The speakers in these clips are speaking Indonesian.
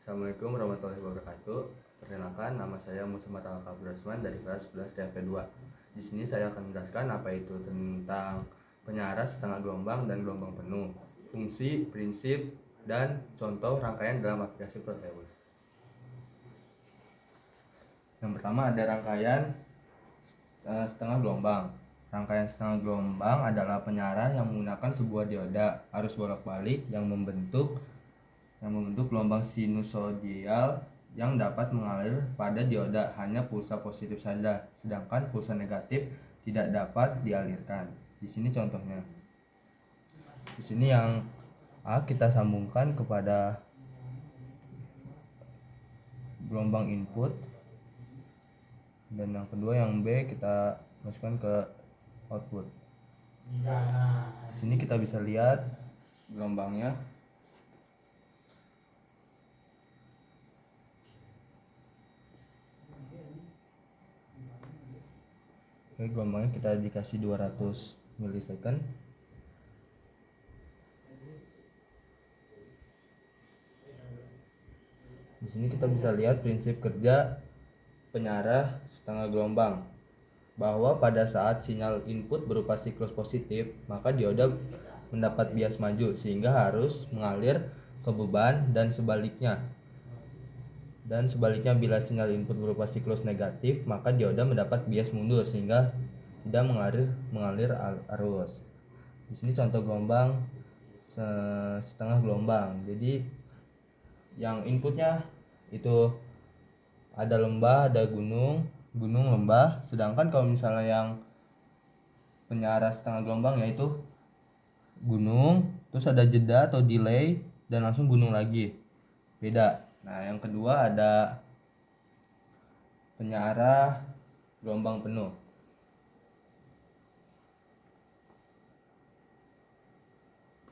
Assalamualaikum warahmatullahi wabarakatuh. Perkenalkan, nama saya Muhammad Al-Kabrasman dari kelas 11 DAV2. Di sini saya akan menjelaskan apa itu tentang penyaras setengah gelombang dan gelombang penuh, fungsi, prinsip, dan contoh rangkaian dalam aplikasi Proteus. Yang pertama ada rangkaian setengah gelombang. Rangkaian setengah gelombang adalah penyarah yang menggunakan sebuah dioda arus bolak-balik yang membentuk gelombang sinusoidal yang dapat mengalir pada dioda hanya pulsa positif saja, sedangkan pulsa negatif tidak dapat dialirkan. Di sini contohnya. Di sini yang A kita sambungkan kepada gelombang input, dan yang kedua yang B kita masukkan ke output. Di sini kita bisa lihat gelombangnya. Oke, gelombangnya kita dikasih 200 milisecond. Di sini kita bisa lihat prinsip kerja penyarah setengah gelombang, bahwa pada saat sinyal input berupa siklus positif, maka dioda mendapat bias maju sehingga harus mengalir ke beban, dan sebaliknya. Dan sebaliknya, bila sinyal input berupa siklus negatif, maka dioda mendapat bias mundur sehingga tidak mengalir arus. Di sini contoh gelombang setengah gelombang. Jadi yang inputnya itu ada lembah, ada gunung, lembah. Sedangkan kalau misalnya yang penyaras setengah gelombang yaitu gunung, terus ada jeda atau delay, dan langsung gunung lagi. Beda. Nah, yang kedua ada penyarah gelombang penuh.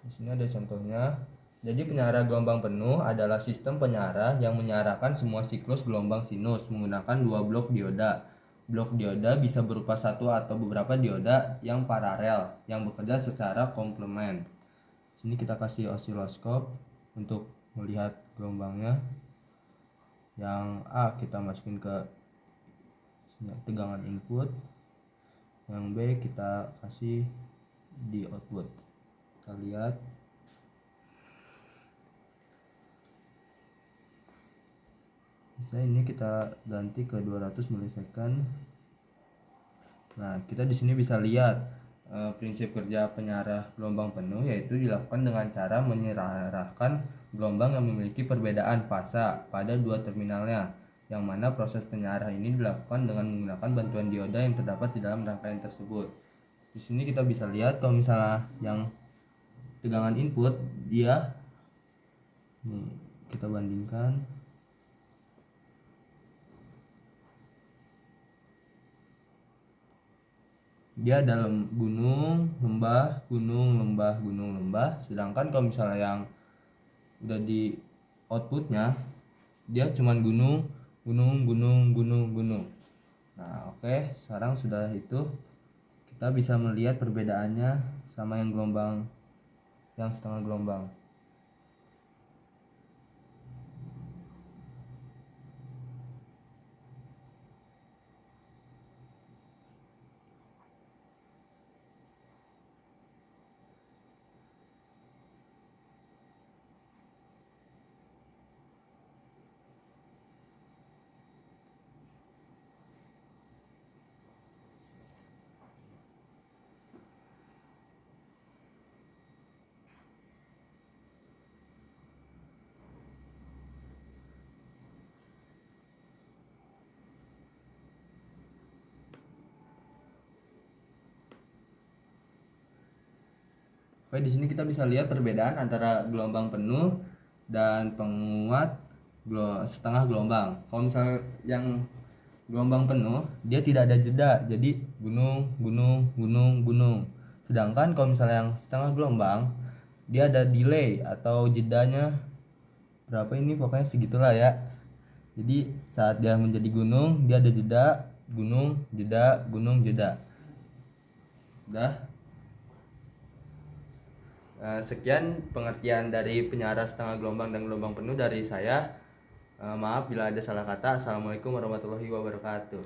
Di sini ada contohnya. Jadi penyarah gelombang penuh adalah sistem penyarah yang menyarahkan semua siklus gelombang sinus menggunakan dua blok dioda. Blok dioda bisa berupa satu atau beberapa dioda yang paralel yang bekerja secara komplement. Sini kita kasih osiloskop untuk melihat gelombangnya. Yang A kita masukin ke tegangan input, yang B kita kasih di output. Kita lihat. Misalnya ini kita ganti ke 200 milisecond. Nah, kita di sini bisa lihat prinsip kerja penyarah gelombang penuh, yaitu dilakukan dengan cara menyarahkan gelombang yang memiliki perbedaan fasa pada dua terminalnya, yang mana proses penyarah ini dilakukan dengan menggunakan bantuan dioda yang terdapat di dalam rangkaian tersebut. Di sini kita bisa lihat kalau misalnya yang tegangan input dia kita bandingkan. Dia dalam gunung, lembah, gunung, lembah, gunung, lembah. Sedangkan kalau misalnya yang udah di outputnya, dia cuman gunung, gunung, gunung, gunung, gunung. Nah, oke, sekarang sudah itu kita bisa melihat perbedaannya sama yang gelombang, yang setengah gelombang. Oke, di sini kita bisa lihat perbedaan antara gelombang penuh dan penguat setengah gelombang. Kalau misalnya yang gelombang penuh, dia tidak ada jeda, jadi gunung, gunung, gunung, gunung. Sedangkan kalau misalnya yang setengah gelombang, dia ada delay atau jedanya berapa ini, pokoknya segitulah ya. Jadi saat dia menjadi gunung, dia ada jeda, gunung, jeda, gunung, jeda. Sudah. Sekian pengertian dari penyaras setengah gelombang dan gelombang penuh dari saya. Maaf bila ada salah kata. Assalamualaikum warahmatullahi wabarakatuh.